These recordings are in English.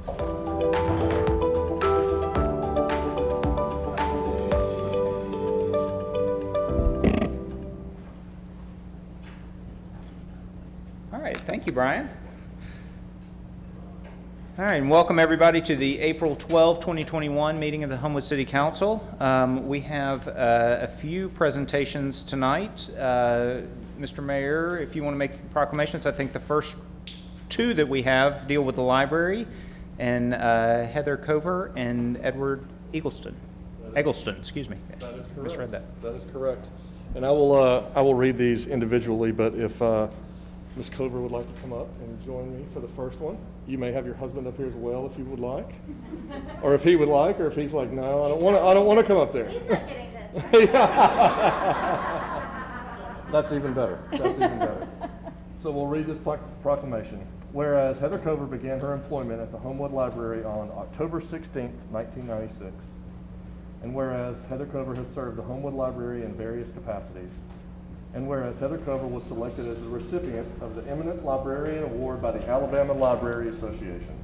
All right, thank you, Brian. All right, and welcome everybody to the April 12, 2021 meeting of the Homewood City Council. We have a few presentations tonight. Mr. Mayor, if you want to make proclamations, I think the first two that we have deal with the library, and Heather Cover and Edward Eggleston, excuse me. That is correct. Misread that. That is correct. And I will read these individually, but if Ms. Cover would like to come up and join me for the first one. You may have your husband up here as well if you would like, or if he would like, or if he's like, no, I don't want to come up there. He's not getting this. That's even better. That's even better. So we'll read this proclamation. Whereas Heather Cover began her employment at the Homewood Library on October 16th, 1996. And whereas Heather Cover has served the Homewood Library in various capacities. And whereas Heather Cover was selected as the recipient of the Eminent Librarian Award by the Alabama Library Association.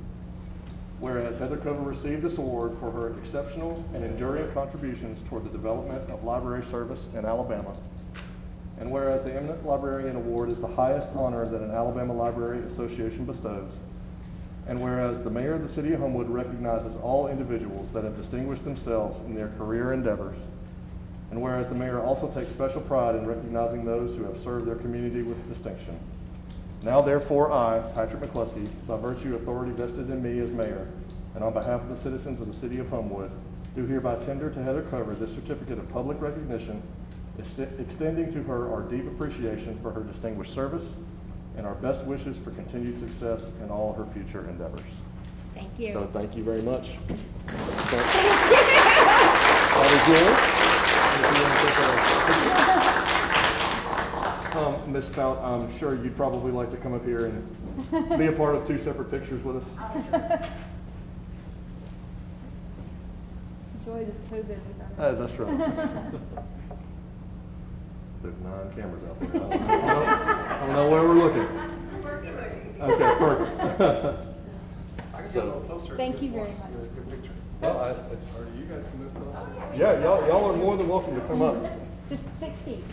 Whereas Heather Cover received this award for her exceptional and enduring contributions toward the development of library service in Alabama. And whereas the Eminent Librarian Award is the highest honor that an Alabama Library Association bestows. And whereas the Mayor of the City of Homewood recognizes all individuals that have distinguished themselves in their career endeavors. And whereas the Mayor also takes special pride in recognizing those who have served their community with distinction. Now therefore I, Patrick McCluskey, by virtue of authority vested in me as Mayor, and on behalf of the citizens of the City of Homewood, do hereby tender to Heather Cover this certificate of public recognition, extending to her our deep appreciation for her distinguished service and our best wishes for continued success in all her future endeavors. Thank you. So thank you very much. Ms. Fount, I'm sure you'd probably like to come up here and be a part of two separate pictures with us. Joys of COVID. That's right. There's 9 cameras out there. I don't know where we're looking. Okay, perfect. Thank you very much. Well, Or you guys can move closer. yeah, y'all are more than welcome to come up. Just 6 feet.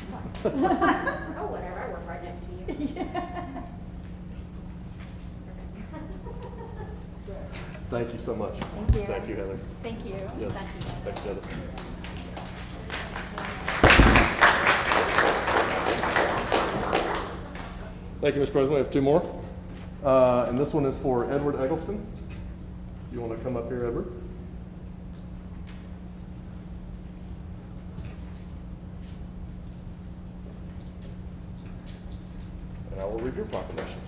Oh, whatever, I work right next to you. Thank you so much. Thank you. Thank you, Heather. Thank you. Yes. Thank you. Thanks, Heather. Thank you, Mr. President. We have 2 more. And this one is for Edward Eggleston. You want to come up here, Edward? And I will read your proclamation.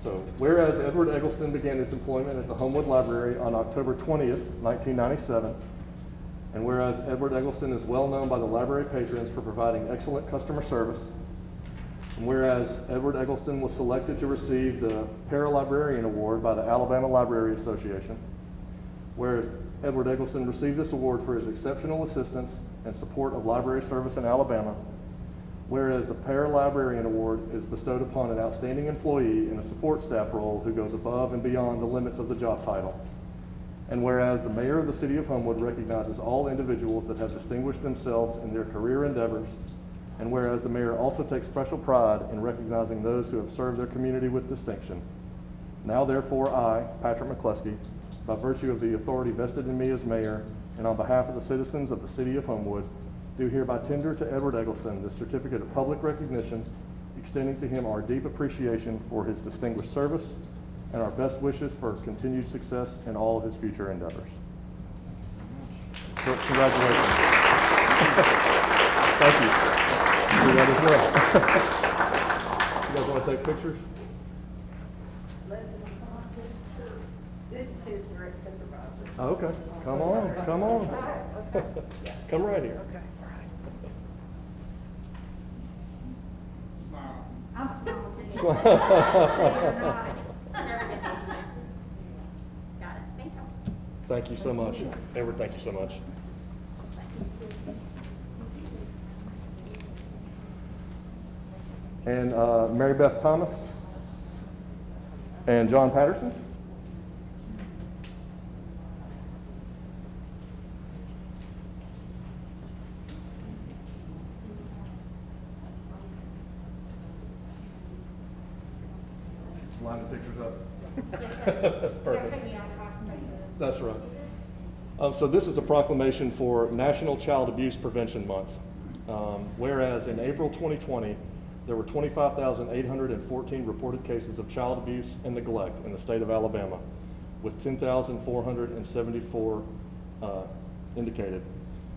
So, whereas Edward Eggleston began his employment at the Homewood Library on October 20th, 1997, and whereas Edward Eggleston is well known by the library patrons for providing excellent customer service, and whereas Edward Eggleston was selected to receive the Paralibrarian Award by the Alabama Library Association, whereas Edward Eggleston received this award for his exceptional assistance and support of library service in Alabama, whereas the Paralibrarian Award is bestowed upon an outstanding employee in a support staff role who goes above and beyond the limits of the job title, and whereas the Mayor of the City of Homewood recognizes all individuals that have distinguished themselves in their career endeavors, and whereas the Mayor also takes special pride in recognizing those who have served their community with distinction. Now therefore I, Patrick McCluskey, by virtue of the authority vested in me as Mayor, and on behalf of the citizens of the City of Homewood, do hereby tender to Edward Eggleston this certificate of public recognition, extending to him our deep appreciation for his distinguished service and our best wishes for continued success in all his future endeavors. So, congratulations. Thank you. Do that as well. You guys want to take pictures? This is his direct supervisor. Oh, okay. Come on, come on. Come right here. Okay, all right. I'm smiling. Got it, thank you. Thank you so much. Edward, thank you so much. And Mary Beth Thomas and John Patterson. line the pictures up. Yes, sir. That's perfect. Yeah, put me on top. That's right. So this is a proclamation for National Child Abuse Prevention Month. Whereas in April 2020, there were 25,814 reported cases of child abuse and neglect in the state of Alabama, with 10,474 indicated.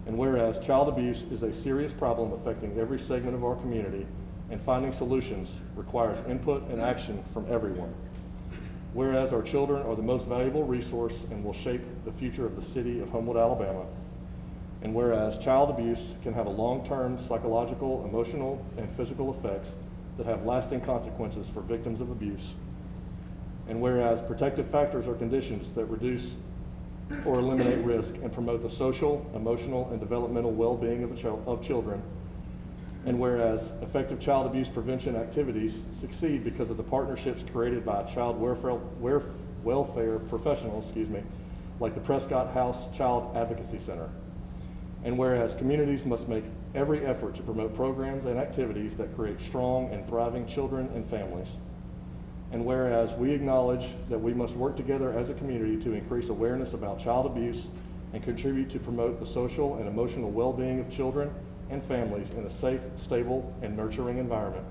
And whereas child abuse is a serious problem affecting every segment of our community, and finding solutions requires input and action from everyone. Whereas our children are the most valuable resource and will shape the future of the city of Homewood, Alabama. And whereas child abuse can have a long-term psychological, emotional, and physical effects that have lasting consequences for victims of abuse. And whereas protective factors are conditions that reduce or eliminate risk and promote the social, emotional, and developmental well-being of children. And whereas effective child abuse prevention activities succeed because of the partnerships created by child welfare professionals, like the Prescott House Child Advocacy Center. And whereas communities must make every effort to promote programs and activities that create strong and thriving children and families. And whereas we acknowledge that we must work together as a community to increase awareness about child abuse and contribute to promote the social and emotional well-being of children and families in a safe, stable, and nurturing environment.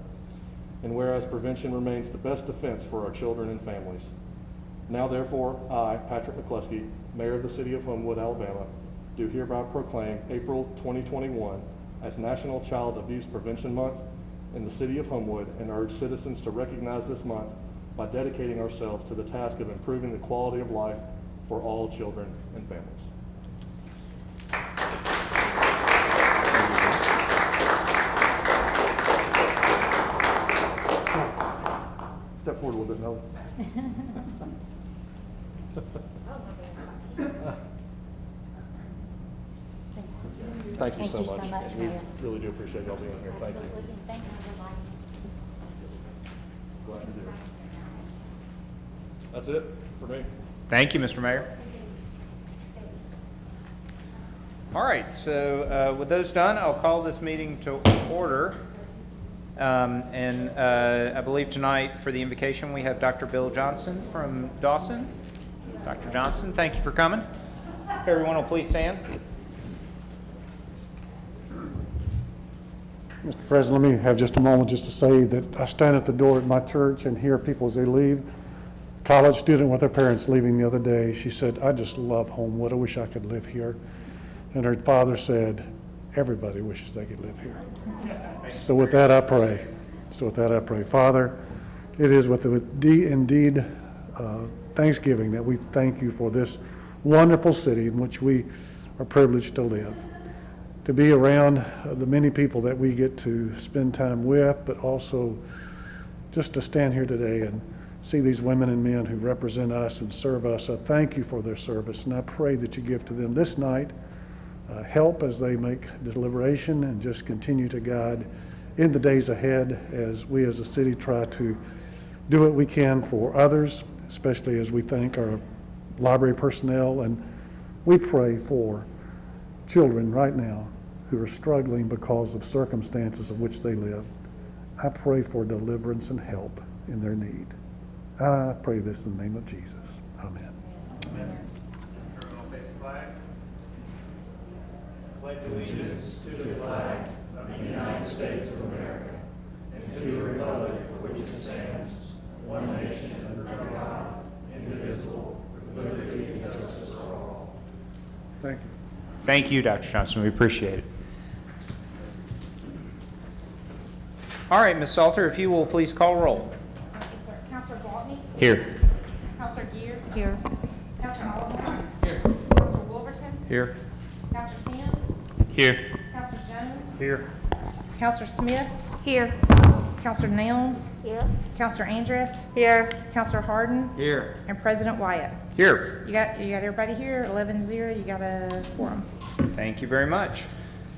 And whereas prevention remains the best defense for our children and families. Now therefore, I, Patrick McCluskey, Mayor of the City of Homewood, Alabama, do hereby proclaim April 2021 as National Child Abuse Prevention Month in the City of Homewood, and urge citizens to recognize this month by dedicating ourselves to the task of improving the quality of life for all children and families. Step forward a little bit, Mel. Thank you so much. We Mayor. really do appreciate y'all being here. Thank you. Absolutely. Thank you for reminding Glad to do it. That's it for me. Thank you, Mr. Mayor. All right, so with those done, I'll call this meeting to order. I believe tonight for the invocation, we have Dr. Bill Johnston from Dawson. Dr. Johnston, thank you for coming. If everyone will please stand. Mr. President, let me have just a moment just to say that I stand at the door at my church and hear people as they leave. A college student with her parents leaving the other day, she said, "I just love Homewood. I wish I could live here." And her father said, "Everybody wishes they could live here." So with that I pray. Father, it is with indeed thanksgiving that we thank you for this wonderful city in which we are privileged to live. To be around the many people that we get to spend time with, but also just to stand here today and see these women and men who represent us and serve us. I thank you for their service, and I pray that you give to them this night help as they make deliberation, and just continue to guide in the days ahead as we as a city try to do what we can for others, especially as we thank our library personnel. And we pray for children right now who are struggling because of circumstances of which they live. I pray for deliverance and help in their need. And I pray this in the name of Jesus. Amen. Amen. Everyone will face the flag. Pledge allegiance to the flag of the United States of America and to the republic for which it stands, one nation under God, indivisible, with liberty and justice for all. Thank you. Thank you, Dr. Johnson. We appreciate it. All right, Ms. Salter, if you will please call roll. Yes, sir. Counselor Botany? Here. Counselor Gear? Here. Counselor Oliver? Here. Counselor Wolverton? Here. Counselor Sims? Here. Counselor Jones? Here. Counselor Smith? Here. Counselor Nelms? Here. Counselor Andress? Here. Counselor Harden? Here. And President Wyatt. Here. You got everybody here, 11-0, you got a quorum. Thank you very much.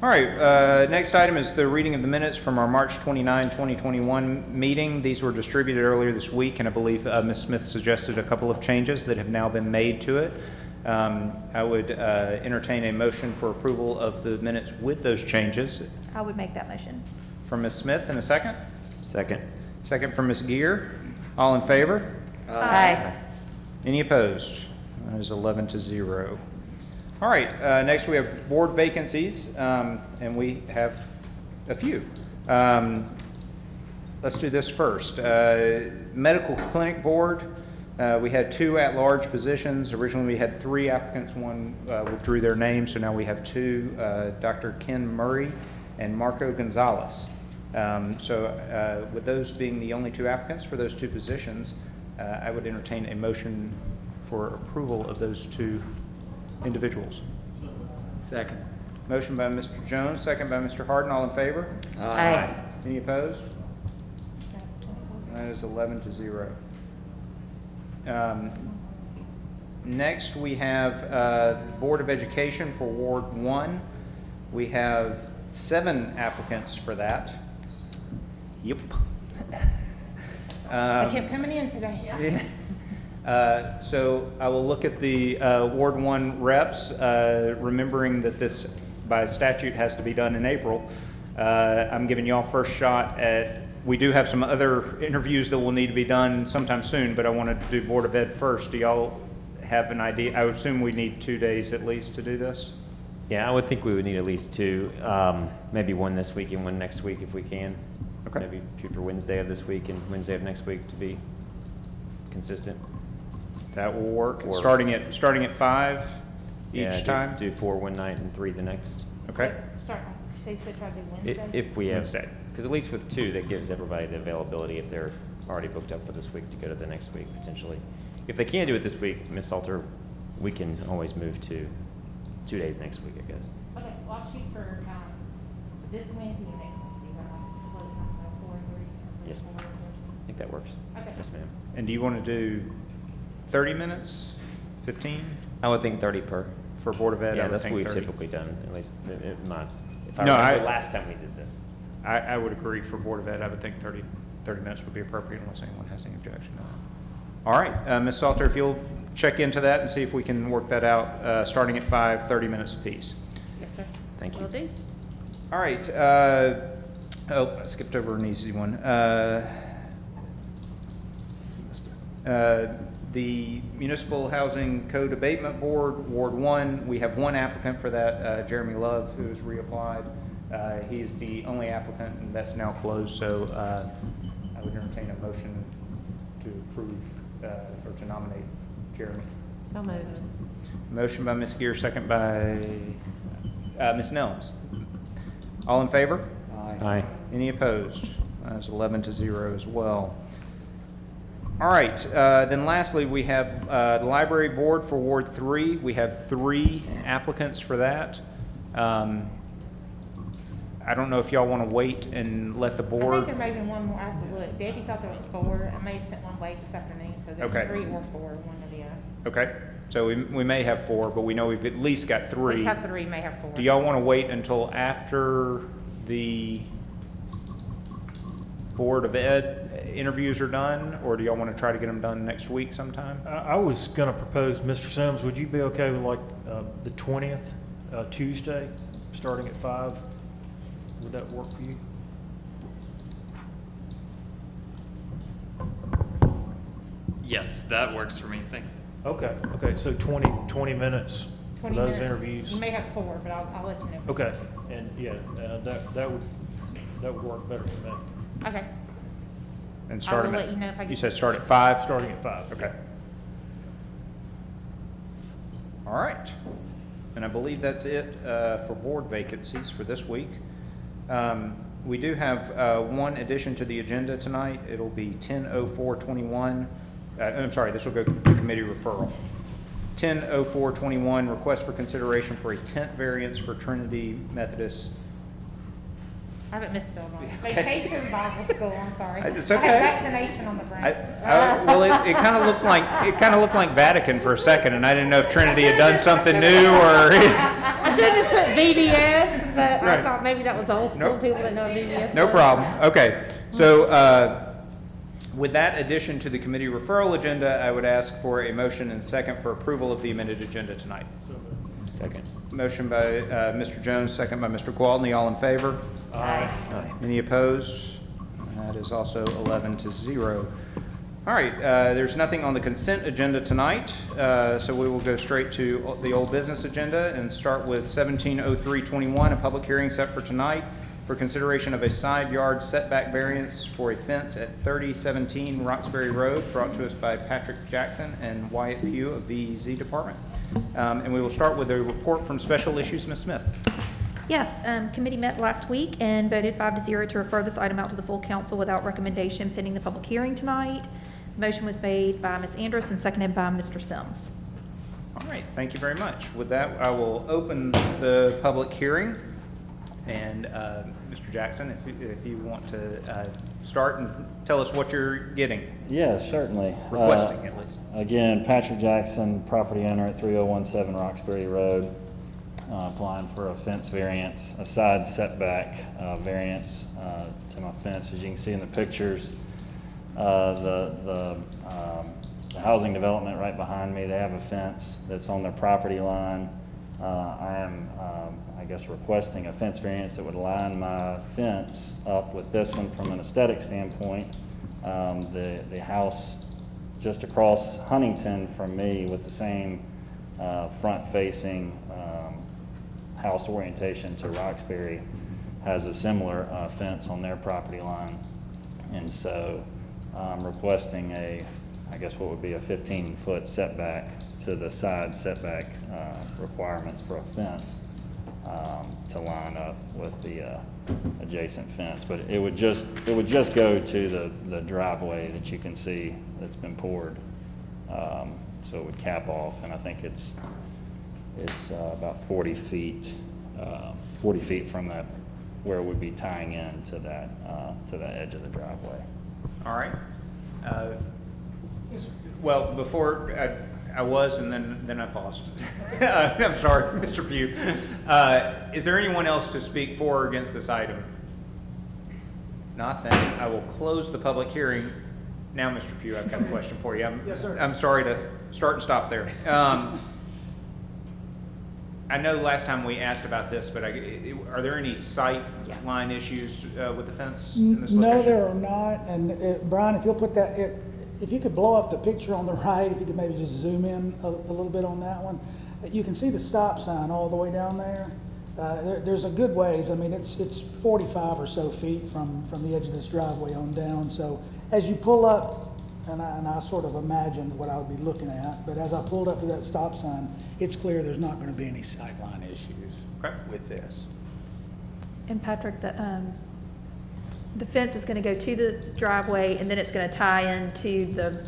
All right, next item is the reading of the minutes from our March 29, 2021 meeting. These were distributed earlier this week, and I believe Ms. Smith suggested a couple of changes that have now been made to it. I would entertain a motion for approval of the minutes with those changes. I would make that motion. From Ms. Smith, and a second? Second. Second from Ms. Gear. All in favor? Aye. Any opposed? That is 11 to 0. All right, next we have board vacancies, and we have a few. Let's do this first. Medical Clinic Board, we had 2 at-large positions. Originally, we had 3 applicants. One withdrew their name, so now we have 2, Dr. Ken Murray and Marco Gonzalez. With those being the only 2 applicants for those 2 positions, I would entertain a motion for approval of those 2 individuals. Second. Motion by Mr. Jones, second by Mr. Harden. All in favor? Aye. Any opposed? That is 11 to 0. Next, we have Board of Education for Ward 1. We have 7 applicants for that. Yep. They kept coming in today. So I will look at the Ward 1 reps, remembering that this, by statute, has to be done in April. I'm giving y'all first shot at, we do have some other interviews that will need to be done sometime soon, but I wanted to do Board of Ed first. Do y'all have an idea? I would assume we need 2 days at least to do this. Yeah, I would think we would need at least 2, maybe 1 this week and 1 next week if we can. Okay. Maybe shoot for Wednesday of this week and Wednesday of next week to be consistent. That will work. Or- Starting at 5 Yeah, each time? Do 4 one night and 3 the next. Okay. Start, say, try to do I- Wednesday? If we have, Wednesday. because at least with 2, that gives everybody the availability if they're already booked up for this week to go to the next week potentially. If they can't do it this week, Ms. Salter, we can always move to 2 days next week, I guess. Okay, well, I'll shoot for, this Wednesday and next Wednesday, but I'll just split it from 4 and 3. Yes. 4 and 3. I think that works. Okay. Yes, ma'am. And do you want to do 30 minutes, 15 I would think 30 per. for Board of Ed? I Yeah, would that's what think we've 30. typically done, at least if I No, remember I- last time we did this. I would agree for Board of Ed. I would think 30 minutes would be appropriate unless anyone has any objection to that. All right, Ms. Salter, if you'll check into that and see if we can work that out, starting at 5, 30 minutes apiece. Yes, sir. Thank you. Will do. All right, I skipped over an easy one. The Municipal Housing Code Abatement Board, Ward 1, we have 1 applicant for that, Jeremy Love, who has reapplied. He is the only applicant, and that's now closed, so I would entertain a motion to approve or to nominate Jeremy. So moved. Motion by Ms. Gear, second by Ms. Nelms. All in favor? Aye. Any opposed? That's 11 to 0 as well. All right, then lastly, we have the Library Board for Ward 3. We have 3 applicants for that. I don't know if y'all want to wait and let the I board. think there may be one more. I have to look. Debbie thought there was 4. I may have sent one late this afternoon, so there's Okay. 3 or 4, one or the other. Okay, so we may have 4, but we know we've at least got At 3. least have 3, may have 4. Do y'all want to wait until after the Board of Ed interviews are done, or do y'all want to try to get them done next week sometime? I was going to propose, Mr. Sims, would you be okay with like the 20th, Tuesday, starting at 5? Would that work for you? Yes, that works for me. Thanks. Okay, so 20 minutes for 20 those minutes. interviews. You may have 4, but I'll let you know. Okay, and yeah, that would work better for me, Okay. And start will them let you know if I You get- said start at 5? starting at 5. Okay. All right. And I believe that's it for board vacancies for this week. We do have one addition to the agenda tonight. It'll be 10:04:21. I'm sorry, this will go to committee referral. 10:04:21, request for consideration for a tent variance for Trinity Methodist. I haven't misspelled wrong. Okay. Vacation Bible School, I'm sorry. It's I okay. have vaccination on the brain. Well, it kind of looked like Vatican for a second, and I didn't know if Trinity had done something new or. I should have just put VBS, but Right. I thought maybe that was old school. Nope. People didn't know what VBS No was. problem. Okay. So with that addition to the committee referral agenda, I would ask for a motion and second for approval of the amended agenda tonight. Second. Motion by Mr. Jones, second by Mr. Gwaltney. All in favor? Aye. Any opposed? That is also 11 to 0. All right, there's nothing on the consent agenda tonight, so we will go straight to the old business agenda and start with 170321, a public hearing set for tonight for consideration of a side yard setback variance for a fence at 3017 Roxbury Road, brought to us by Patrick Jackson and Wyatt Pugh of the VEZ Department. And we will start with a report from Special Issues, Ms. Smith. Yes, committee met last week and voted 5-0 to refer this item out to the full council without recommendation pending the public hearing tonight. The motion was made by Ms. Andrus and seconded by Mr. Sims. All right, thank you very much. With that, I will open the public hearing. And Mr. Jackson, if you want to start and tell us what you're getting, Yeah, certainly. requesting at least. Again, Patrick Jackson, property owner at 3017 Roxbury Road, applying for a fence variance, a side setback variance to my fence. As you can see in the pictures, the housing development right behind me, they have a fence that's on their property line. I am, I guess, requesting a fence variance that would line my fence up with this one from an aesthetic standpoint. The house just across Huntington from me with the same front-facing house orientation to Roxbury has a similar fence on their property line. And so I'm requesting I guess what would be a 15-foot setback to the side setback requirements for a fence to line up with the adjacent fence. But it would just go to the driveway that you can see that's been poured. So it would cap off, and I think it's about 40 feet from that where it would be tying in to that edge of the driveway. All right. Well, before I was, and then I paused. I'm sorry, Mr. Pugh. Is there anyone else to speak for or against this item? Not then. I will close the public hearing. Now, Mr. Pugh, I've got a question for you. Yes, sir. I'm sorry to start and stop there. I know last time we asked about this, but are there any sight line issues with the fence in this location? No, there are not. And Brian, if you'll put that, if you could blow up the picture on the right, if you could maybe just zoom in a little bit on that one, you can see the stop sign all the way down there. There's a good ways. I mean, it's 45 or so feet from the edge of this driveway on down. So as you pull up, and I sort of imagined what I would be looking at, but as I pulled up to that stop sign, it's clear there's not going to be any sightline issues with this. And Patrick, the fence is going to go to the driveway, and then it's going to tie into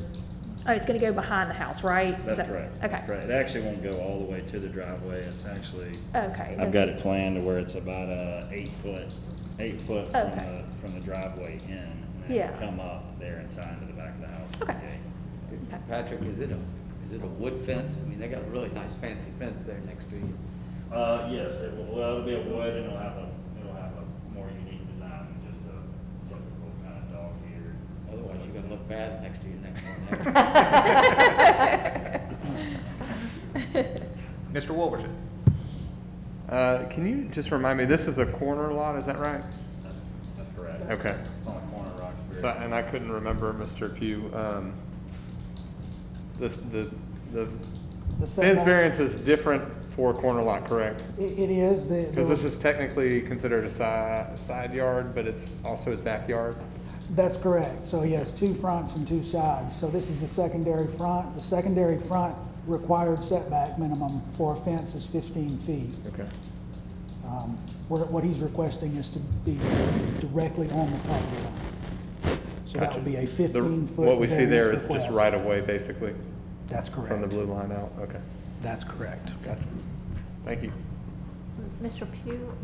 it's going to go behind the house, right? That's correct. Okay. That's correct. It actually won't go all the way to the driveway. It's actually, Okay. I've got it planned to where it's about 8 foot Okay. from the driveway in. And then Yeah. come up there and tie into the back of the house. with Okay. the gate. Okay. Patrick, is it a wood fence? I mean, they got a really nice fancy fence there next to you. Yes, it will. Well, it'll be a wood, and it'll have a more unique design than just a typical kind of dog ear. Otherwise, you're gonna look bad next to your next one. Mr. Wolverton. Can you just remind me, this is a corner lot, is that right? That's correct. Okay. It's on the corner of Roxbury. So, and I couldn't remember, Mr. Pugh, the fence setback- variance is different for a corner lot, correct? It is. Because this is technically considered a side yard, but it's also his backyard? That's correct. So yes, 2 fronts and 2 sides. So this is the secondary front. The secondary front required setback minimum for a fence is 15 feet. Okay. What he's requesting is to be directly on the property line. So that would be a 15-foot. What we see there variance is just request. right of way, basically, That's correct. from the blue line out, okay. That's correct. Gotcha. Thank you. Mr. Pugh,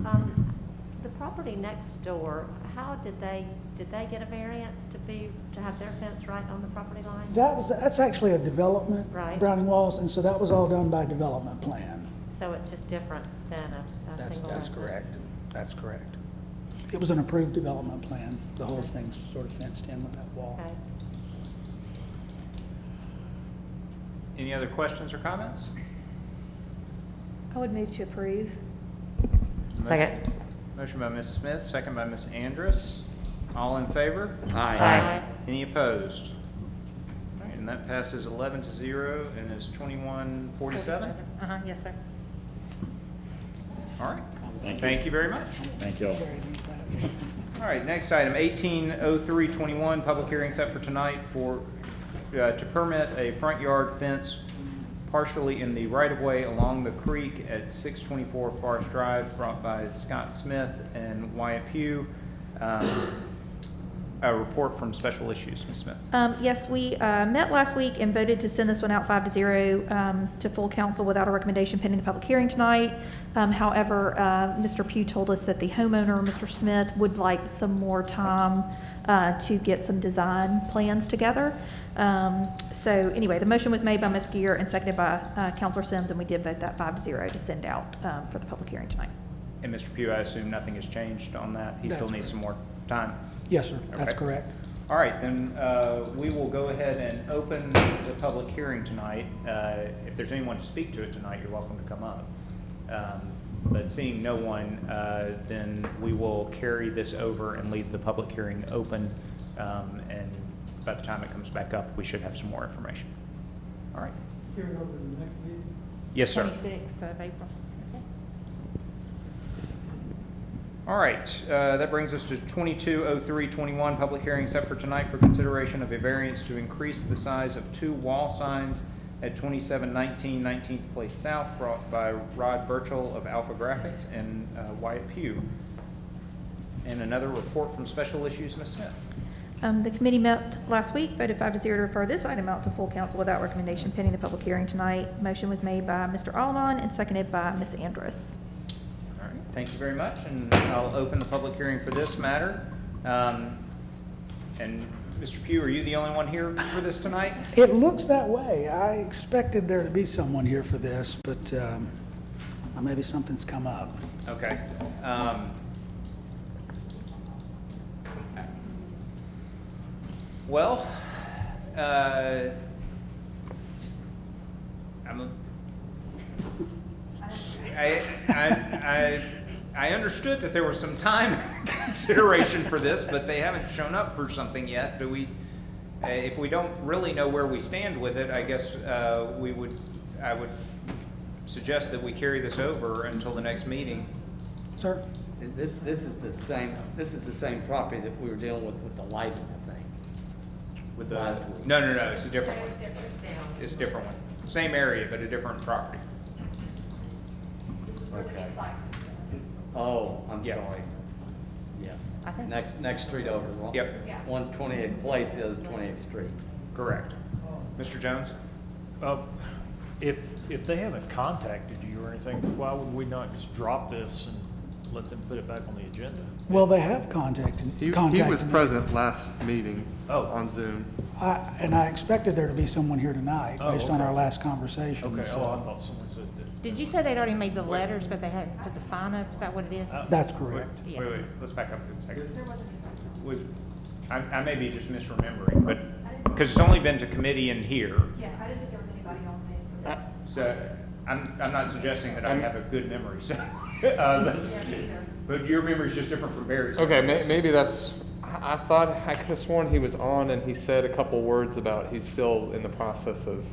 the property next door, how did they get a variance to have their fence right on the property line? That's actually a development, Right. Browning Walls, and so that was all done by development plan. So it's just different than a single That's residence? correct. That's correct. It was an approved development plan. The whole thing's sort of fenced in with that wall. Okay. Any other questions or comments? I would move to approve. Second. Motion by Ms. Smith, second by Ms. Andrus. All in favor? Aye. Any opposed? and that passes 11-0 and is 2147. Uh-huh, yes, sir. All right. Thank you. Thank you very much. Thank you all. All right, next item, 180321, public hearing set for tonight for, to permit a front yard fence partially in the right-of-way along the creek at 624 Forest Drive, brought by Scott Smith and Wyatt Pugh. A report from Special Issues, Ms. Smith. Yes, we met last week and voted to send this one out 5-0 to full council without a recommendation pending the public hearing tonight. However, Mr. Pugh told us that the homeowner, Mr. Smith, would like some more time to get some design plans together. So anyway, the motion was made by Ms. Gear and seconded by Councilor Sims, and we did vote that 5-0 to send out for the public hearing tonight. And Mr. Pugh, I assume nothing has changed on that? He still That's needs correct. some more time? Yes, sir, that's Okay. correct. All right, then we will go ahead and open the public hearing tonight. If there's anyone to speak to it tonight, you're welcome to come up. But seeing no one, then we will carry this over and leave the public hearing open. And by the time it comes back up, we should have some more information. All right. Carry over to the next meeting? Yes, sir. 26th of April. All right, that brings us to 220321, public hearing set for tonight for consideration of a variance to increase the size of 2 wall signs at 2719 19th Place South, brought by Rod Burchell of Alpha Graphics and Wyatt Pugh. And another report from Special Issues, Ms. Smith. The committee met last week, voted 5-0 to refer this item out to full council without recommendation pending the public hearing tonight. Motion was made by Mr. Allemon and seconded by Ms. Andrus. All right, thank you very much, and I'll open the public hearing for this matter. And Mr. Pugh, are you the only one here for this tonight? It looks that way. I expected there to be someone here for this, but maybe something's come up. Okay. Well, I understood that there was some time consideration for this, but they haven't shown up for something yet. Do we? If we don't really know where we stand with it, I guess I would suggest that we carry this over until the next meeting. Sir? This is the same property that we were dealing with the lighting, I think. With the Last week. no, it's a different one. It's a different one. Same area, but a different property. Okay. Oh, I'm Yeah. sorry. Yes. I think- Next street over. Yep. One's 28th Place, the other's 28th Street. Correct. Mr. Jones? If they haven't contacted you or anything, why would we not just drop this and let them put it back on the agenda? Well, they have contacted He was me. present last meeting Oh. on Zoom. And I expected there to be someone here tonight, Oh, based on okay. our last conversation. Okay, so- I thought someone said that. Did you say they'd already made the letters, but they hadn't put the sign up? Is that what it is? That's correct. Yeah. Wait, let's back up a second. I may be just misremembering, but, because it's only been to committee and here, Yeah, I didn't think there was anybody else in for this. so I'm not suggesting that I have a good memory, so. But your memory's just different from Barry's. Okay, maybe that's, I thought, I could have sworn he was on and he said a couple words about he's still in the process of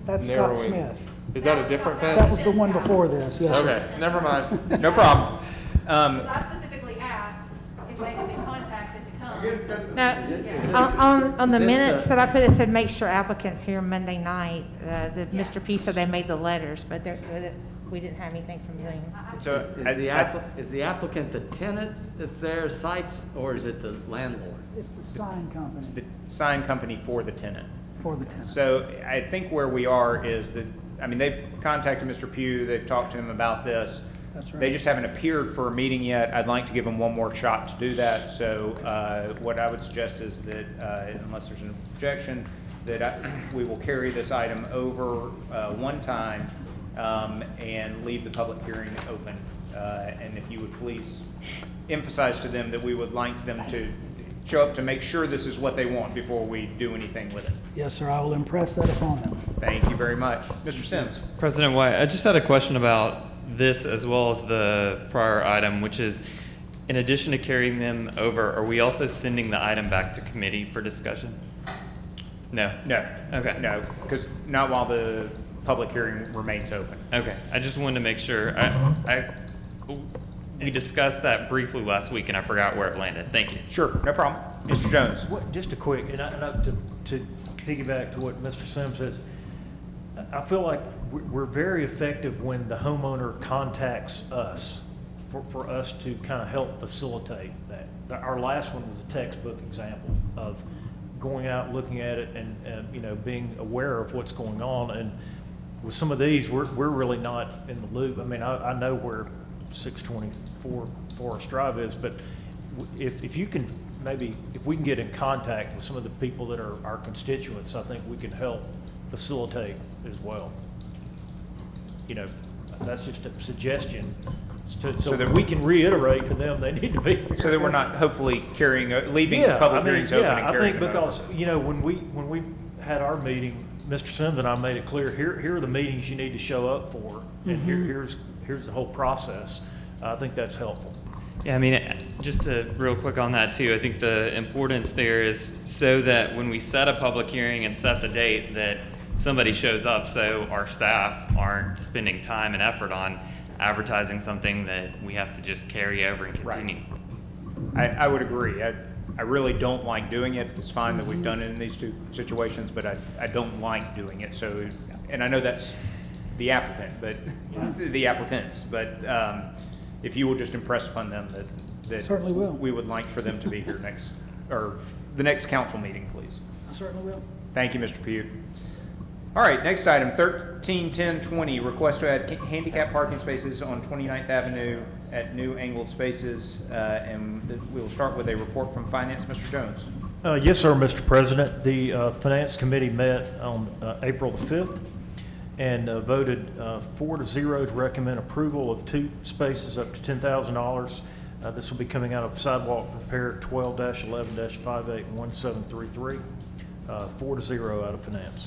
That's Scott narrowing. Smith. Is that a different That fence? was the one before this, yes, sir. Okay, never mind. No problem. I specifically asked if they had been contacted to come. No, on the minutes that I put, it said make sure applicants here Monday night. Mr. P said they made the letters, but we didn't have anything from Zoom. So, Is the applicant the tenant that's there, sites, or is it the landlord? It's the sign company it's the sign company for the tenant. for the tenant. So I think where we are is that, I mean, they've contacted Mr. Pugh, they've talked to him about this. That's right. They just haven't appeared for a meeting yet. I'd like to give them one more shot to do that. So what I would suggest is that, unless there's an objection, that we will carry this item over one time and leave the public hearing open. And if you would please emphasize to them that we would like them to show up to make sure this is what they want before we do anything with it. Yes, sir, I will impress that upon them. Thank you very much. Mr. Sims? President White, I just had a question about this as well as the prior item, which is, in addition to carrying them over, are we also sending the item back to committee for discussion? No? No. Okay. No, because not while the public hearing remains open. Okay, I just wanted to make sure. We discussed that briefly last week, and I forgot where it landed. Thank you. Sure, no problem. Mr. Jones? Just a quick, to piggyback to what Mr. Sims says, I feel like we're very effective when the homeowner contacts us for us to kind of help facilitate that. Our last one was a textbook example of going out, looking at it, and being aware of what's going on. And with some of these, we're really not in the loop. I mean, I know where 624 Forest Drive is, but if you can maybe, if we can get in contact with some of the people that are our constituents, I think we can help facilitate as well. That's just a suggestion so that we can reiterate to them they need to be here. So that we're not hopefully leaving the public hearings open and carrying them over. I think because, when we had our meeting, Mr. Sims and I made it clear, here are the meetings you need to show up for, and here's the whole process. I think that's helpful. Yeah, I mean, just real quick on that too, I think the importance there is so that when we set a public hearing and set the date, that somebody shows up so our staff aren't spending time and effort on advertising something that we have to just carry over and continue. Right. I would agree. I really don't like doing it. It's fine that we've done it in these two situations, but I don't like doing it. So, and I know that's the applicant, but the applicants, but if you will just impress upon them that Certainly will. we would like for them to be here the next council meeting, please. I certainly will. Thank you, Mr. Pugh. All right, next item, 131020, request to add handicap parking spaces on 29th Avenue at new angled spaces, and we will start with a report from Finance. Mr. Jones. Yes, sir, Mr. President. The Finance Committee met on April the 5th and voted 4-0 to recommend approval of 2 spaces up to $10,000. This will be coming out of sidewalk repair 12-11-581733, 4-0 out of Finance.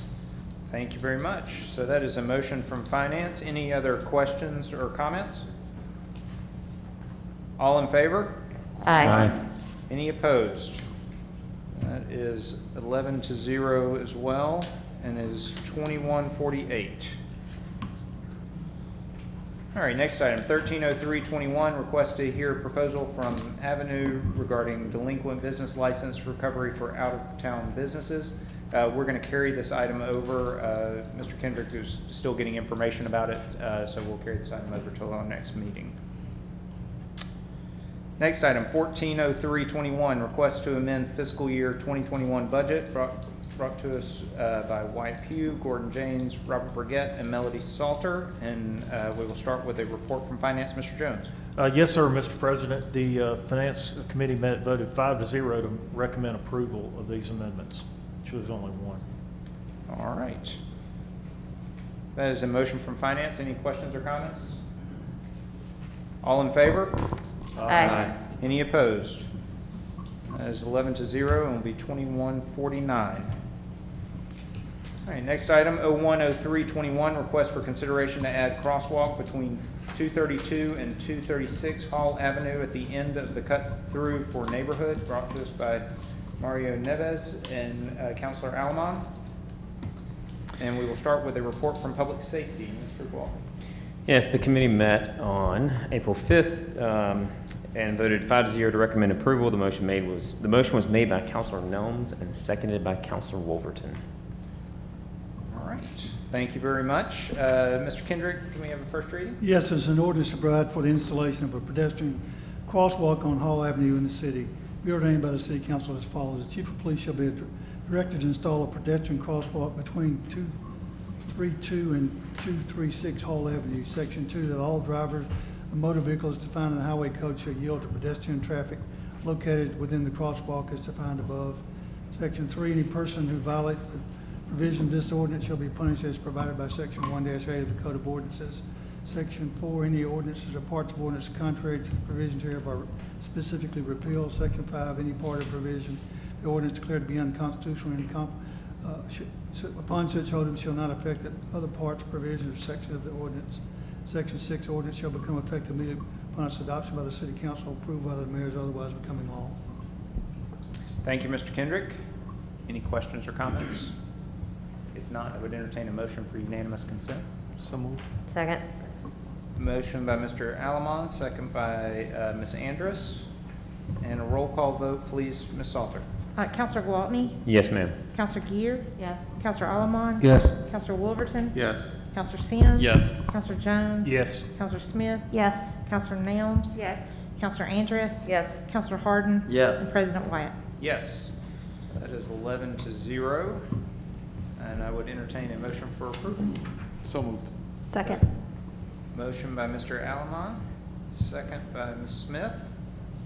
Thank you very much. So that is a motion from Finance. Any other questions or comments? All in favor? Aye. Any opposed? That is 11-0 as well, and is 2148. All right, next item, 130321, request to hear proposal from Avenue regarding delinquent business license recovery for out-of-town businesses. We're going to carry this item over. Mr. Kendrick is still getting information about it, so we'll carry this item over till our next meeting. Next item, 140321, request to amend fiscal year 2021 budget brought to us by Wyatt Pugh, Gordon James, Robert Burgett, and Melody Salter. And we will start with a report from Finance. Mr. Jones. Yes, sir, Mr. President. The Finance Committee voted 5-0 to recommend approval of these amendments. There's only one. All right. That is a motion from Finance. Any questions or comments? All in favor? Aye. Any opposed? That is 11-0 and will be 2149. All right, next item, 010321, request for consideration to add crosswalk between 232 and 236 Hall Avenue at the end of the cut through for neighborhood, brought to us by Mario Neves and Councilor Alamon. And we will start with a report from Public Safety. Mr. Walker. Yes, the committee met on April 5th and voted 5-0 to recommend approval. The motion was made by Councilor Nelms and seconded by Councilor Wolverton. All right. Thank you very much. Mr. Kendrick, can we have a first reading? Yes, it's an ordinance to provide for the installation of a pedestrian crosswalk on Hall Avenue in the city. Be ordained by the City Council as follows. The Chief of Police shall be directed to install a pedestrian crosswalk between 232 and 236 Hall Avenue. Section 2, that all drivers of motor vehicles defined in the highway code shall yield to pedestrian traffic located within the crosswalk as defined above. Section 3, any person who violates the provision of this ordinance shall be punished as provided by Section 1-8 of the Code of Ordinances. Section 4, any ordinances or parts of ordinance contrary to the provisions hereof are specifically repealed. Section 5, any part of provision the ordinance declared to be unconstitutional and upon such ordinance shall not affect other parts, provisions, or sections of the ordinance. Section 6, ordinance shall become effective immediately upon its adoption by the City Council, approved by the mayor, otherwise becoming law. Thank you, Mr. Kendrick. Any questions or comments? If not, I would entertain a motion for unanimous consent. So moved. Second. Motion by Mr. Allamon, second by Ms. Andrus. And a roll call vote, please, Ms. Salter. Counselor Gwaltney? Yes, ma'am. Counselor Gear? Yes. Counselor Allamon? Yes. Counselor Wolverton? Yes. Counselor Sims? Yes. Counselor Jones? Yes. Counselor Smith? Yes. Counselor Nelms? Yes. Counselor Andrus? Yes. Counselor Harden? Yes. And President Wyatt. Yes. That is 11-0. And I would entertain a motion for approval. So moved. Second. Motion by Mr. Allamon, second by Ms. Smith.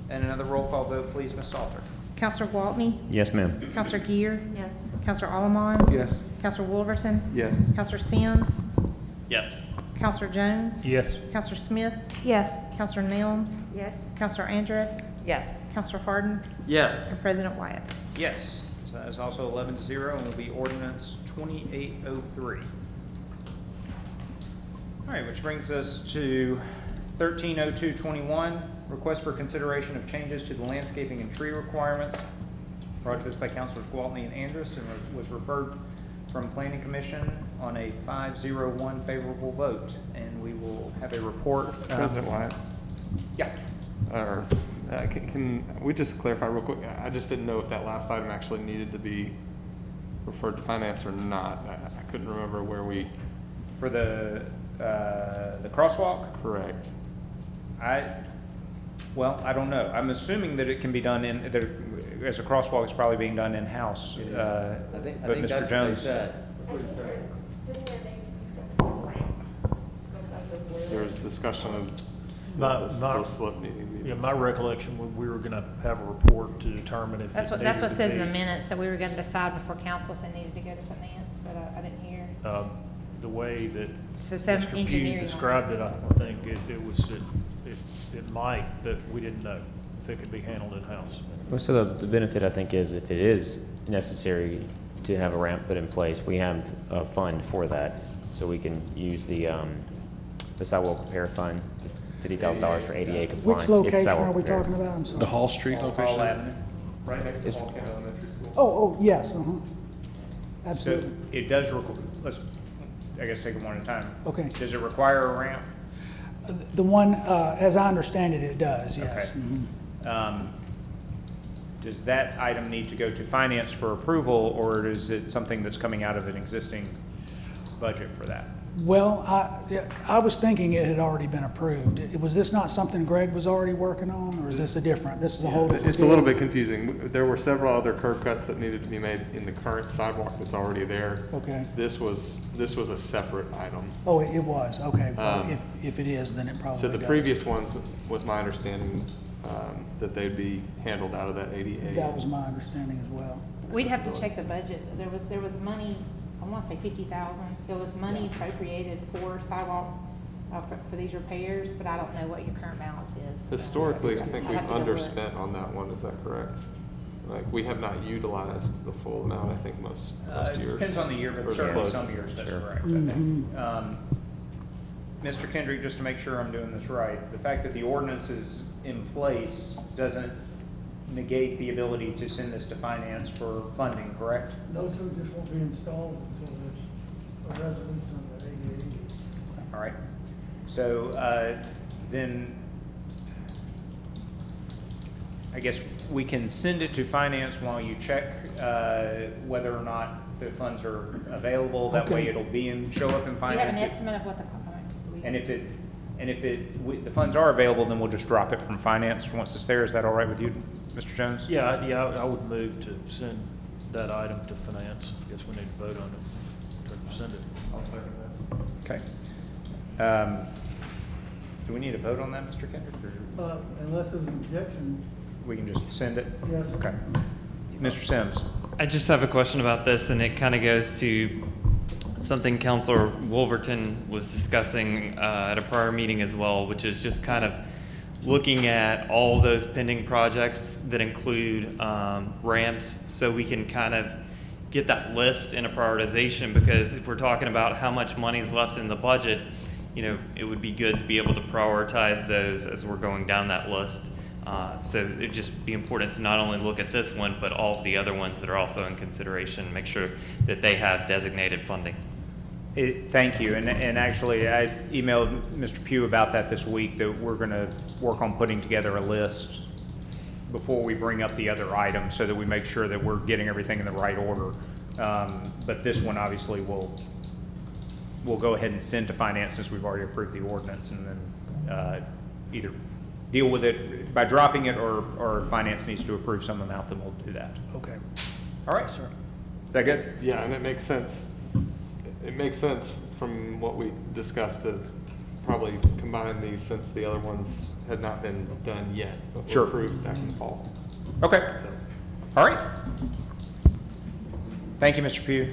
And another roll call vote, please, Ms. Salter. Counselor Gwaltney? Yes, ma'am. Counselor Gear? Yes. Counselor Allamon? Yes. Counselor Wolverton? Yes. Counselor Sims? Yes. Counselor Jones? Yes. Counselor Smith? Yes. Counselor Nelms? Yes. Counselor Andrus? Yes. Counselor Harden? Yes. And President Wyatt. Yes. So that is also 11-0 and will be ordinance 2803. All right, which brings us to 130221, request for consideration of changes to the landscaping and tree requirements, brought to us by Councilors Gwaltney and Andrus, and was referred from Planning Commission on a 5-0-1 favorable vote. And we will have a report. President Wyatt. Yeah. Can we just clarify real quick? I just didn't know if that last item actually needed to be referred to finance or not. I couldn't remember where we. For the crosswalk? Correct. I don't know. I'm assuming that it can be done as a crosswalk, it's probably being done in-house. I think But Mr. that's what they Jones. said. There was discussion of My- the my- slip needing to be. Yeah, my recollection, we were gonna have a report to determine if That's it what needed to says in the be, minutes, that we were gonna decide before council if it needed to go to finance, but I didn't hear. the way that So some Mr. Pugh engineering on it. described it, I think it might, but we didn't know if it could be handled in-house. Well, so the benefit, I think, is if it is necessary to have a ramp put in place, we have a fund for that. So we can use the sidewalk repair fund, it's $50,000 for ADA compliance. Which It's location sidewalk are we repair. talking about? I'm sorry. The Hall Street Hall location? Avenue. Right next to It's- Hall Kent Elementary School. Oh, yes, So absolutely. it does, let's, I guess, take it one at a time. Okay. Does it require a ramp? The one, as I understand it, it does, yes. Okay. Mhm. Does that item need to go to finance for approval, or is it something that's coming out of an existing budget for that? Well, I was thinking it had already been approved. Was this not something Greg was already working on, or is this this is a whole different? It's a little bit confusing. There were several other curb cuts that needed to be made in the current sidewalk that's already there. Okay. This was a separate item. Oh, it was, okay. Well, Um, if it is, then it probably So the does. previous ones was my understanding, that they'd be handled out of that ADA. That was my understanding as well. We'd have to check the budget. There was money, I wanna say 50,000. There was money appropriated for sidewalk, for these repairs, but I don't know what your current balance is. Historically, I think I'd we've have to go look. underspent on that one, is that correct? Like, we have not utilized the full amount, I think, most years. Depends on the year, Or but certainly close. some years, that's Sure. correct, I think. Mr. Kendrick, just to make sure I'm doing this right, the fact that the ordinance is in place doesn't negate the ability to send this to finance for funding, correct? Those who just won't be installed until there's a resolution of the ADA. All right. So then, I guess we can send it to finance while you check whether or not the funds are available. That way Okay. it'll show up in Do you have finance. an estimate of what the, And if the funds are available, then we'll just drop it from finance once it's there. Is that all right with you, Mr. Jones? Yeah, I would move to send that item to finance. I guess we need to vote on it, to send it. I'll second that. Okay. Do we need a vote on that, Mr. Kendrick? Or Unless there's an objection, we can just send it? yes. Okay. Mr. Sims? I just have a question about this, and it kind of goes to something Councilor Wolverton was discussing at a prior meeting as well, which is just kind of looking at all those pending projects that include ramps, so we can kind of get that list in a prioritization, because if we're talking about how much money is left in the budget, you know, it would be good to be able to prioritize those as we're going down that list. So it'd just be important to not only look at this one, but all of the other ones that are also in consideration, make sure that they have designated funding. Thank you, and actually, I emailed Mr. Pugh about that this week, that we're gonna work on putting together a list before we bring up the other items, so that we make sure that we're getting everything in the right order. But this one, obviously, we'll go ahead and send to finance, since we've already approved the ordinance, and then either deal with it by dropping it, or finance needs to approve some amount, then we'll do that. Okay. All right, sir. Is that good? Yeah, and it makes sense. It makes sense from what we discussed to probably combine these, since the other ones had not been done yet, but Sure. were approved back in the fall. Okay. So, All right. Thank you, Mr. Pugh.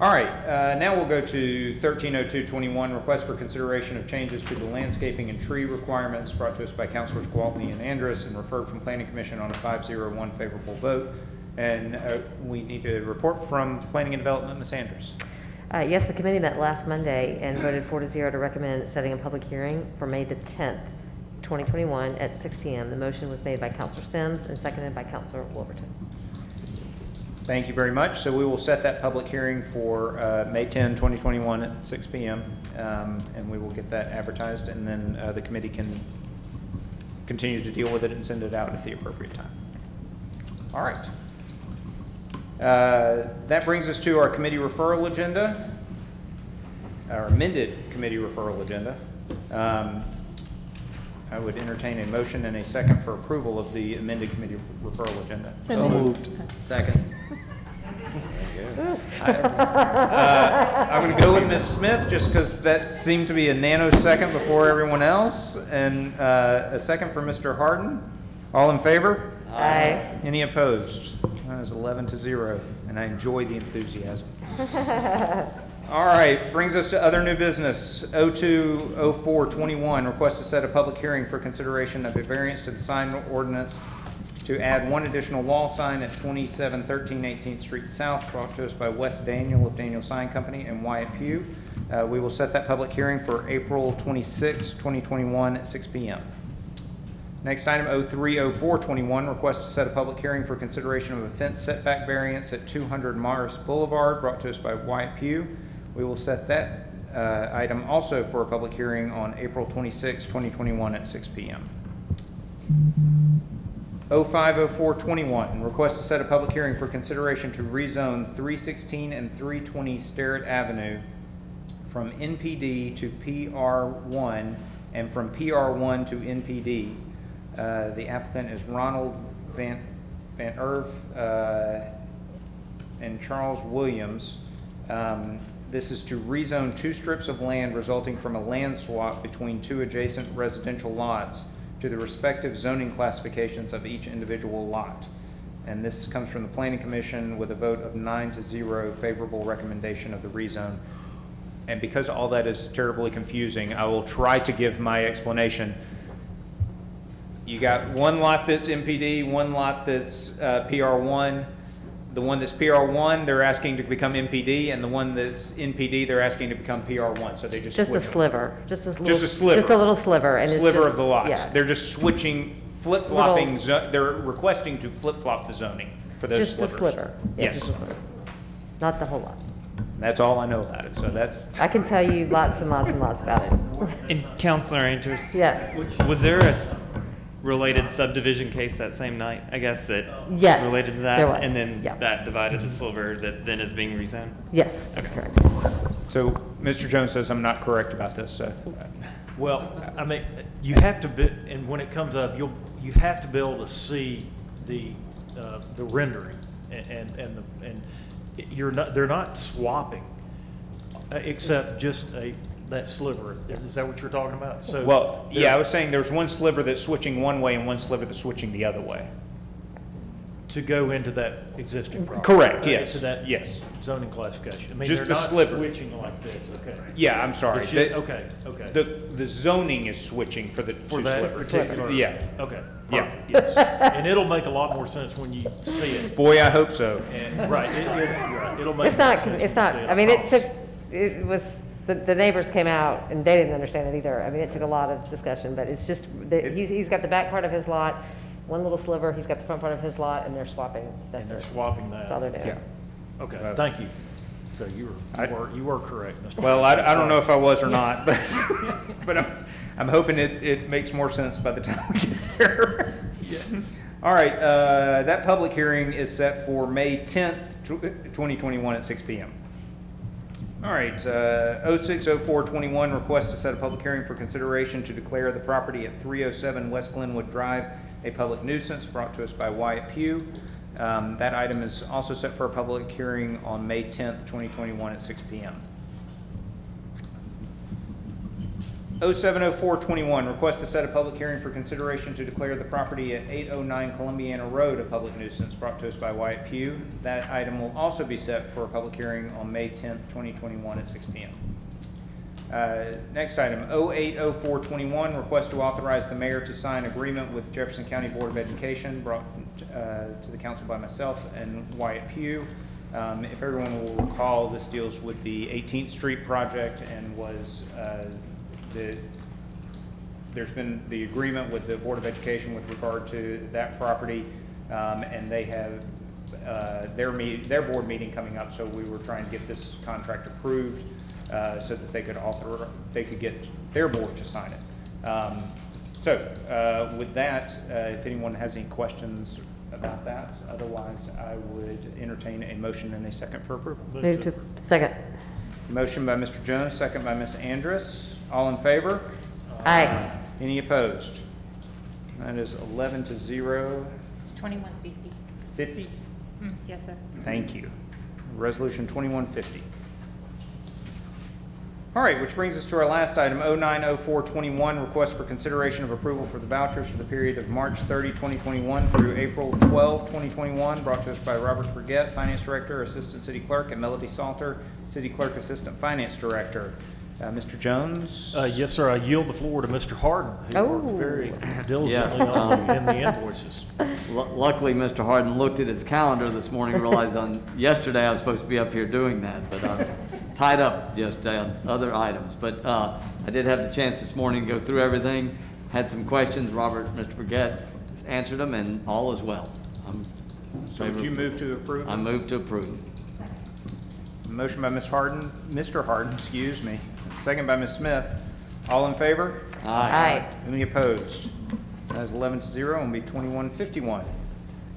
All right, now we'll go to 130221, request for consideration of changes to the landscaping and tree requirements, brought to us by Councilors Gwaltney and Andrus, and referred from Planning Commission on a 5-0-1 favorable vote. And we need a report from Planning and Development, Ms. Andrus. Yes, the committee met last Monday and voted 4-0 to recommend setting a public hearing for May the 10th, 2021 at 6 p.m. The motion was made by Councilor Sims and seconded by Councilor Wolverton. Thank you very much. So we will set that public hearing for May 10, 2021 at 6 p.m. And we will get that advertised, and then the committee can continue to deal with it and send it out at the appropriate time. All right. That brings us to our committee referral agenda, our amended committee referral agenda. I would entertain a motion and a second for approval of the amended committee referral agenda. So moved. Second. I'm going to go with Ms. Smith, just because that seemed to be a nanosecond before everyone else, and a second for Mr. Harden. All in favor? Aye. Any opposed? That is 11-0, and I enjoy the enthusiasm. All right, brings us to other new business. 020421, request to set a public hearing for consideration of a variance to the sign ordinance to add one additional wall sign at 2713 18th Street South, brought to us by Wes Daniel of Daniel Sign Company and Wyatt Pugh. We will set that public hearing for April 26, 2021 at 6 p.m. Next item, 030421, request to set a public hearing for consideration of a fence setback variance at 200 Morris Boulevard, brought to us by Wyatt Pugh. We will set that item also for a public hearing on April 26, 2021 at 6 p.m. 050421, request to set a public hearing for consideration to rezone 316 and 320 Sterrett Avenue from NPD to PR1 and from PR1 to NPD. The applicant is Ronald Van Erve and Charles Williams. This is to rezone two strips of land resulting from a land swap between two adjacent residential lots to the respective zoning classifications of each individual lot. And this comes from the Planning Commission with a vote of 9-0 favorable recommendation of the rezone. And because all that is terribly confusing, I will try to give my explanation. You got one lot that's MPD, one lot that's PR1. The one that's PR1, they're asking to become MPD, and the one that's NPD, they're asking to become PR1. So they just Just a switch them. sliver, just a Just a sliver. Just a little sliver. And it's Sliver just- of the lots. yeah. They're just switching, flip-flopping, Little- they're requesting to flip-flop the zoning for those Just a slivers. sliver. Yeah, Yes. just a sliver. Not the whole lot. That's all I know about it, so that's. I can tell you lots and lots and lots about it. And Counselor Andrews? Yes. Was there a related subdivision case that same night, I guess, that Yes, related to that? there was, And then yeah. that divided the sliver that then is being rezoned? Yes, that's correct. So Mr. Jones says I'm not correct about this, so. Well, I mean, you have to be, and when it comes up, you have to be able to see the rendering, and they're not swapping, except just that sliver. Is that what you're talking about? So Well, yeah, I was saying there's one sliver that's switching one way and one sliver that's switching the other way. to go into that existing property. Correct, yes, To that yes. zoning classification. I mean, Just they're the not sliver. switching like this, okay. Yeah, I'm sorry. It's just- The- Okay. The zoning is switching for the For two that slivers. particular. Yeah. Okay. Yeah. Perfect, yes. And it'll make a lot more sense when you see it. Boy, I hope so. And, right, right, it'll make It's more not, sense when it's you not, see it. I mean, it was, the neighbors came out and they didn't understand it either. I mean, it took a lot of discussion, but it's just, he's got the back part of his lot, one little sliver, he's got the front part of his lot, and they're swapping. That's And they're it. swapping that. That's all they're doing. Yeah. Okay, thank you. So you were correct, Mr. Well, I don't know if I was or Sorry. not, but I'm hoping it makes more sense by the time we get there. All right, that public hearing is set for May 10th, 2021 at 6 p.m. All right, 060421, request to set a public hearing for consideration to declare the property at 307 West Glenwood Drive a public nuisance, brought to us by Wyatt Pugh. That item is also set for a public hearing on May 10th, 2021 at 6 p.m. 070421, request to set a public hearing for consideration to declare the property at 809 Columbiana Road a public nuisance, brought to us by Wyatt Pugh. That item will also be set for a public hearing on May 10th, 2021 at 6 p.m. Next item, 080421, request to authorize the mayor to sign agreement with Jefferson County Board of Education, brought to the council by myself and Wyatt Pugh. If everyone will recall, this deals with the 18th Street project and was there's been the agreement with the Board of Education with regard to that property, and they have their board meeting coming up, so we were trying to get this contract approved so that they could get their board to sign it. With that, if anyone has any questions about that, otherwise I would entertain a motion and a second for approval. Move to, second. Motion by Mr. Jones, second by Ms. Andrus. All in favor? Aye. Any opposed? That is 11 to 0. It's 2150. 50? Yes, sir. Thank you. Resolution 2150. All right, which brings us to our last item, 090421, request for consideration of approval for the vouchers for the period of March 30, 2021 through April 12, 2021, brought to us by Robert Burgett, Finance Director, Assistant City Clerk, and Melody Salter, City Clerk, Assistant Finance Director. Mr. Jones? Yes, sir. I yield the floor to Mr. Harden, who worked very diligently Yes, on the invoices. Luckily, Mr. Harden looked at his calendar this morning and realized yesterday I was supposed to be up here doing that, but I was tied up yesterday on other items. But I did have the chance this morning to go through everything, had some questions. Mr. Burgett just answered them, and all is well. So would you move to approve? I move to approve. Motion by Mr. Harden, excuse me. Second by Ms. Smith. All in favor? Aye. Any opposed? That is 11 to 0 and will be 2151.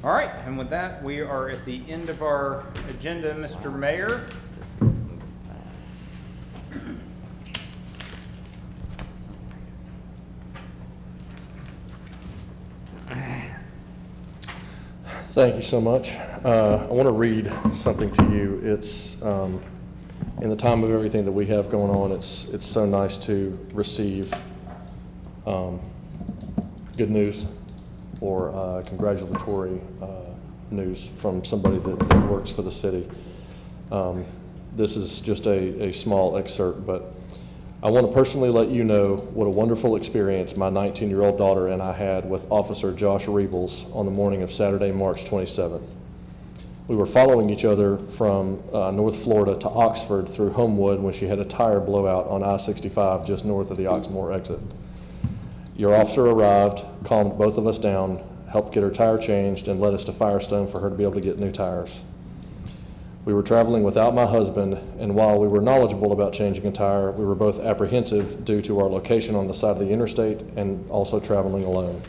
All right, and with that, we are at the end of our agenda, Mr. Mayor. Thank you so much. I want to read something to you. It's in the time of everything that we have going on, it's so nice to receive good news or congratulatory news from somebody that works for the city. This is just a small excerpt, but I want to personally let you know what a wonderful experience my 19-year-old daughter and I had with Officer Josh Rebels on the morning of Saturday, March 27th. We were following each other from North Florida to Oxford through Homewood when she had a tire blowout on I-65 just north of the Oxmoor exit. Your officer arrived, calmed both of us down, helped get her tire changed, and led us to Firestone for her to be able to get new tires. We were traveling without my husband, and while we were knowledgeable about changing a tire, we were both apprehensive due to our location on the side of the interstate and also traveling alone.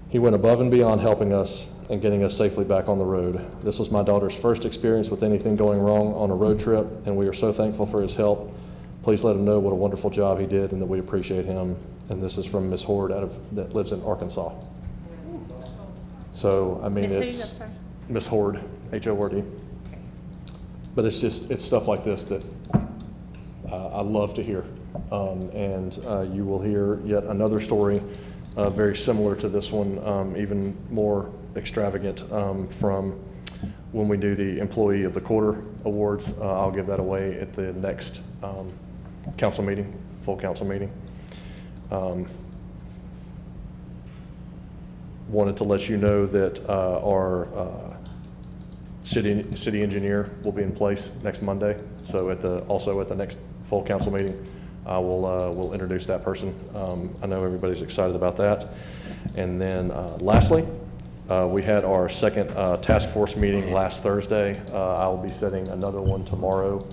He went above and beyond helping us and getting us safely back on the road. This was my daughter's first experience with anything going wrong on a road trip, and we are so thankful for his help. Please let him know what a wonderful job he did and that we appreciate him. And this is from Ms. Horde that lives in Arkansas. So, I mean, it's Ms. Horde, H-O-R-D. But it's stuff like this that I love to hear. You will hear yet another story very similar to this one, even more extravagant from when we do the Employee of the Quarter Awards. I'll give that away at the next council meeting, full council meeting. Wanted to let you know that our city engineer will be in place next Monday. So also at the next full council meeting, we'll introduce that person. I know everybody's excited about that. And then lastly, we had our second task force meeting last Thursday. I'll be setting another one tomorrow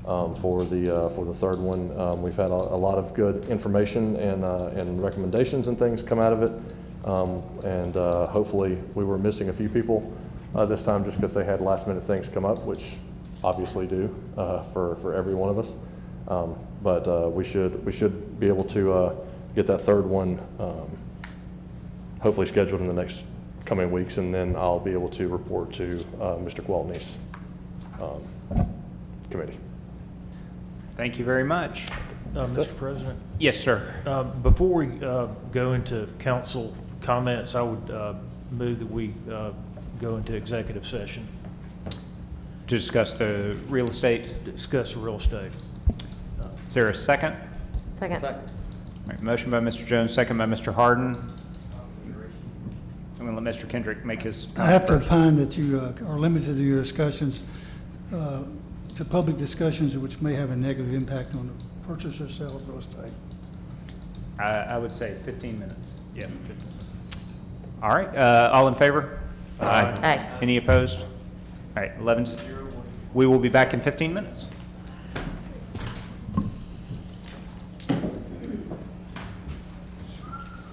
for the third one. We've had a lot of good information and recommendations and things come out of it. And hopefully we were missing a few people this time just because they had last minute things come up, which obviously do for every one of us. But we should be able to get that third one hopefully scheduled in the next coming weeks, and then I'll be able to report to Mr. Gwaltney's committee. Thank you very much. Mr. President? Yes, sir. Before we go into council comments, I would move that we go into executive session. To discuss the real estate? Discuss the real estate. Is there a second? Second. All right, motion by Mr. Jones, second by Mr. Harden. I'm going to let Mr. Kendrick make his I have to comment first. opine that you are limited to your discussions, to public discussions which may have a negative impact on the purchase or sale of real estate. I would say 15 minutes. Yeah. 15 minutes. All right, all in favor? Aye. Any opposed? All right, 11. We will be back in 15 minutes.